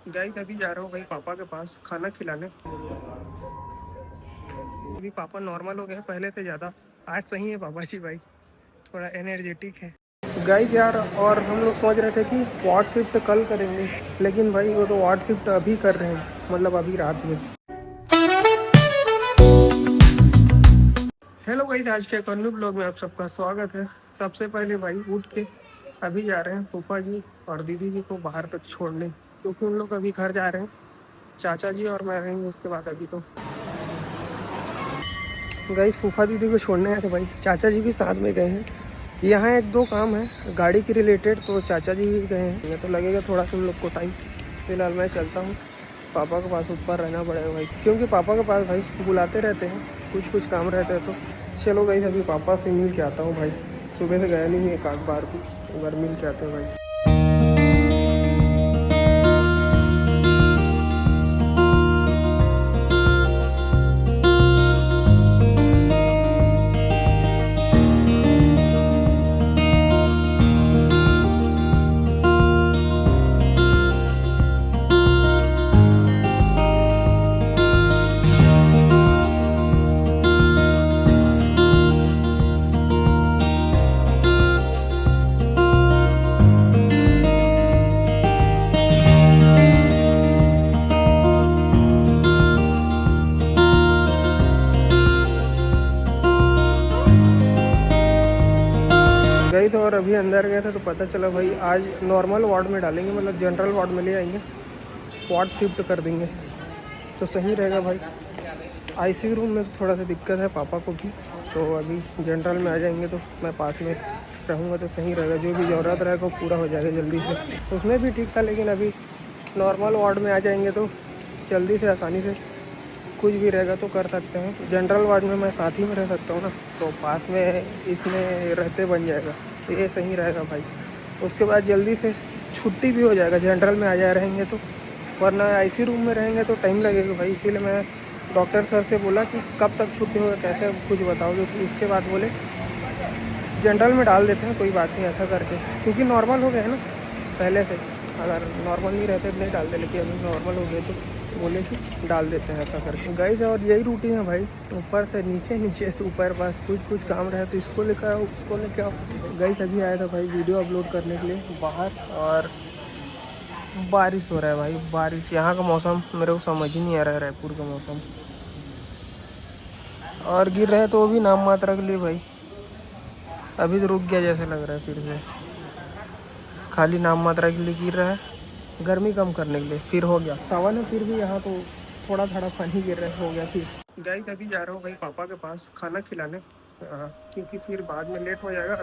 Guys अभी जा रहा हूँ भाई पापा के पास खाना खिलाने। अभी पापा नॉर्मल हो गए हैं पहले से ज़्यादा। आज सही है पापा जी भाई, थोड़ा एनर्जेटिक है गाइस यार। और हम लोग सोच रहे थे कि वार्ड शिफ्ट कल करेंगे, लेकिन भाई वो तो वार्ड शिफ्ट अभी कर रहे हैं, मतलब अभी रात में। हेलो गाइस, आज के कन्नू ब्लॉग में आप सबका स्वागत है। सबसे पहले भाई उठ के अभी जा रहे हैं फूफा जी और दीदी जी को बाहर तक छोड़ने, क्योंकि उन लोग अभी घर जा रहे हैं। चाचा जी और मैं रहेंगे उसके बाद। अभी तो गाइस फूफा दीदी को छोड़ने आए थे भाई, चाचा जी भी साथ में गए हैं। यहाँ एक दो काम है गाड़ी के रिलेटेड, तो चाचा जी भी गए हैं। तो लगेगा थोड़ा सा उन लोग को टाइम। फिलहाल मैं चलता हूँ, पापा के पास ऊपर रहना पड़ेगा भाई, क्योंकि पापा के पास भाई बुलाते रहते हैं, कुछ काम रहता है। तो चलो गाइस अभी पापा से मिल के आता हूँ भाई। सुबह से गया नहीं है, एक आध बार भी, एक बार मिल के आते हैं भाई। गई तो और अभी अंदर गया था तो पता चला भाई आज नॉर्मल वार्ड में डालेंगे, मतलब जनरल वार्ड में ले आएंगे, वार्ड शिफ्ट कर देंगे तो सही रहेगा भाई। आईसीयू रूम में थोड़ा सा दिक्कत है पापा को भी, तो अभी जनरल में आ जाएंगे तो मैं पास में रहूँगा तो सही रहेगा। जो भी ज़रूरत रहेगा वो पूरा हो जाएगा जल्दी से। उसमें भी ठीक था, लेकिन अभी नॉर्मल वार्ड में आ जाएंगे तो जल्दी से आसानी से कुछ भी रहेगा तो कर सकते हैं। जनरल वार्ड में मैं साथ ही में रह सकता हूँ ना, तो पास में इसमें रहते बन जाएगा, तो ये सही रहेगा भाई। उसके बाद जल्दी से छुट्टी भी हो जाएगा, जनरल में आ जाए रहेंगे तो। वरना आईसी रूम में रहेंगे तो टाइम लगेगा भाई। इसीलिए मैं डॉक्टर सर से बोला कि कब तक छुट्टी होगा, कैसे कुछ बताओगे। उसके बाद बोले जनरल में डाल देते हैं, कोई बात नहीं ऐसा करके, क्योंकि नॉर्मल हो गया है ना पहले से। अगर नॉर्मल नहीं रहते तो नहीं डालते, लेकिन अभी नॉर्मल हो गए तो बोले कि डाल देते हैं ऐसा करके गाइस। और यही रूटीन है भाई, ऊपर से नीचे, नीचे से ऊपर। बस कुछ काम रहे तो इसको लेकर आओ, उसको लेकर आओ। गाइस अभी आया था भाई वीडियो अपलोड करने के लिए बाहर, और बारिश हो रहा है भाई। बारिश, यहाँ का मौसम मेरे को समझ ही नहीं आ रहा है, रायपुर का मौसम। और गिर रहे तो वो भी नाम मात्रा के लिए भाई। अभी तो रुक गया जैसे लग रहा है, फिर से खाली नाम मात्रा के लिए गिर रहा है, गर्मी कम करने के लिए। फिर हो गया सावन है, फिर भी यहाँ तो थोड़ा थोड़ा पानी गिर रहा है, हो गया फिर। गाइस अभी जा रहा हूँ भाई पापा के पास खाना खिलाने, क्योंकि फिर बाद में लेट हो जाएगा।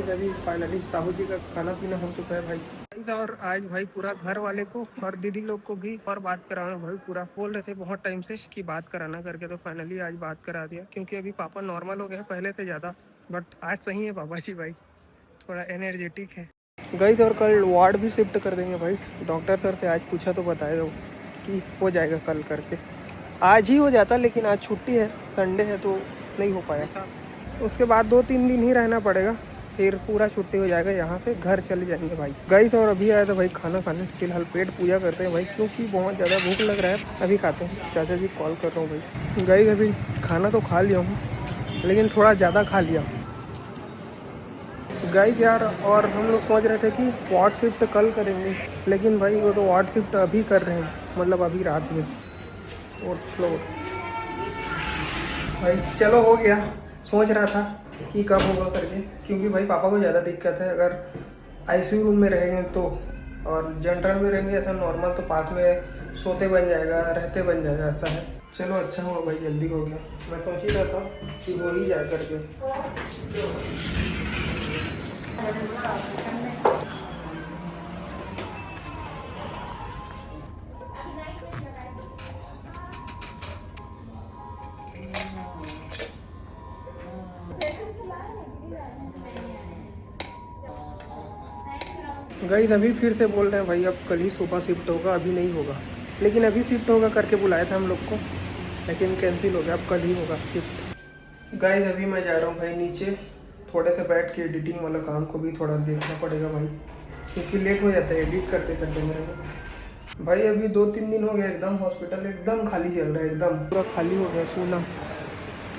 अभी फाइनली साहू जी का खाना पीना हो चुका है भाई। और आज भाई पूरा घर वाले को और दीदी लोग को भी और बात कराना भाई। पूरा बोल रहे थे बहुत टाइम से कि बात कराना करके, तो फाइनली आज बात करा दिया, क्योंकि अभी पापा नॉर्मल हो गए पहले से ज़्यादा। बट आज सही है पापा जी भाई, थोड़ा एनर्जेटिक है गई। और कल वार्ड भी शिफ्ट कर देंगे भाई। डॉक्टर सर से आज पूछा तो बताएगा वो कि हो जाएगा कल करके। आज ही हो जाता, लेकिन आज छुट्टी है, संडे है तो नहीं हो पाया। उसके बाद 2-3 दिन ही रहना पड़ेगा, फिर पूरा छुट्टी हो जाएगा, यहाँ से घर चले जाएंगे भाई। गाइस और अभी आया था भाई खाना खाने, फिलहाल पेट पूजा करते हैं भाई, क्योंकि बहुत ज़्यादा भूख लग रहा है। अभी खाते हैं, चाचा जी कॉल कर रहा हूँ भाई। गाइस अभी खाना तो खा लिया हूँ, लेकिन थोड़ा ज़्यादा खा लिया गाइस यार। और हम लोग सोच रहे थे कि वार्ड शिफ्ट कल करेंगे, लेकिन भाई वो तो वार्ड शिफ्ट अभी कर रहे हैं, मतलब अभी रात में। और फ्लोर भाई चलो हो गया। सोच रहा था कि कब होगा करके, क्योंकि भाई पापा को ज़्यादा दिक्कत है। अगर आईसीयू रूम में रहेंगे तो, और जनरल में रहेंगे ऐसा नॉर्मल, तो पास में सोते बन जाएगा, रहते बन जाएगा, ऐसा है। चलो अच्छा हुआ भाई जल्दी हो गया। मैं सोच ही रहा था कि हो ही जाए करके। गाइस अभी फिर से बोल रहे हैं भाई, अब कल ही सुबह शिफ्ट होगा, अभी नहीं होगा। लेकिन अभी शिफ्ट होगा करके बुलाया था हम लोग को, लेकिन कैंसिल हो गया, अब कल ही होगा शिफ्ट। गाइस अभी मैं जा रहा हूँ भाई नीचे, थोड़े से बैठ के एडिटिंग वाला काम को भी थोड़ा देखना पड़ेगा भाई, क्योंकि लेट हो जाता है एडिट करते करते मेरे को। भाई अभी 2-3 दिन हो गया, एकदम हॉस्पिटल एकदम खाली चल रहा है, एकदम पूरा खाली हो गया, सोना।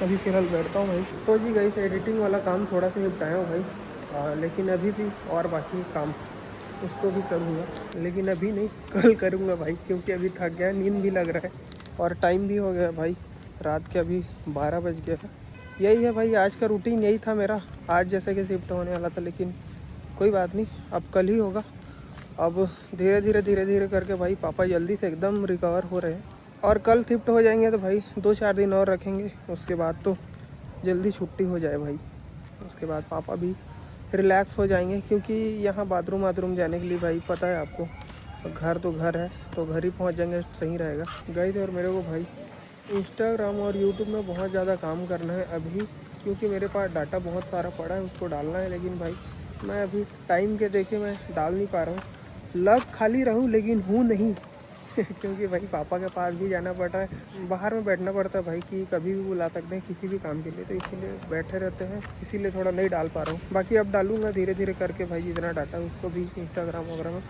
अभी फिलहाल बैठता हूँ भाई। तो जी गाइस एडिटिंग वाला काम थोड़ा सा निपटाया हूँ भाई, लेकिन अभी भी और बाकी काम, उसको भी करूँगा, लेकिन अभी नहीं, कल करूँगा भाई, क्योंकि अभी थक गया, नींद भी लग रहा है और टाइम भी हो गया भाई, रात के अभी 12 बज गया है। यही है भाई आज का रूटीन, यही था मेरा। आज जैसे कि शिफ्ट होने वाला था, लेकिन कोई बात नहीं, अब कल ही होगा। अब धीरे धीरे करके भाई पापा जल्दी से एकदम रिकवर हो रहे हैं, और कल शिफ्ट हो जाएंगे तो भाई 2-4 दिन और रखेंगे, उसके बाद तो जल्दी छुट्टी हो जाए भाई। उसके बाद पापा भी रिलैक्स हो जाएंगे, क्योंकि यहाँ बाथरूम जाने के लिए भाई पता है आपको, घर तो घर है, तो घर ही पहुँच जाएंगे, सही रहेगा। गाइस और मेरे को भाई इंस्टाग्राम और यूट्यूब में बहुत ज़्यादा काम करना है अभी, क्योंकि मेरे पास डाटा बहुत सारा पड़ा है, उसको डालना है। लेकिन भाई मैं अभी टाइम के देखे मैं डाल नहीं पा रहा हूँ, लग खाली रहूँ लेकिन हूँ नहीं क्योंकि भाई पापा के पास भी जाना पड़ता है, बाहर में बैठना पड़ता है भाई, कि कभी भी बुला सकते हैं किसी भी काम के लिए, तो इसीलिए बैठे रहते हैं, इसीलिए थोड़ा नहीं डाल पा रहा हूँ। बाकी अब डालूंगा धीरे धीरे करके भाई, जितना डाटा है उसको भी इंस्टाग्राम वगैरह में।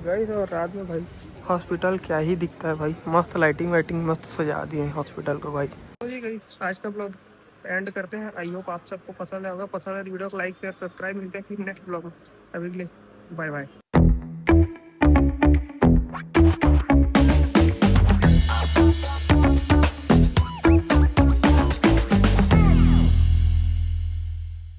गाइस और रात में भाई हॉस्पिटल क्या ही दिखता है भाई, मस्त लाइटिंग वाइटिंग मस्त सजा दिए हैं हॉस्पिटल को भाई। तो जी गाइस आज का ब्लॉग एंड करते हैं। आई होप आप सबको पसंद आएगा, पसंद है वीडियो को लाइक शेयर सब्सक्राइब। मिलते हैं फिर नेक्स्ट ब्लॉग में, अभी के लिए बाय बाय।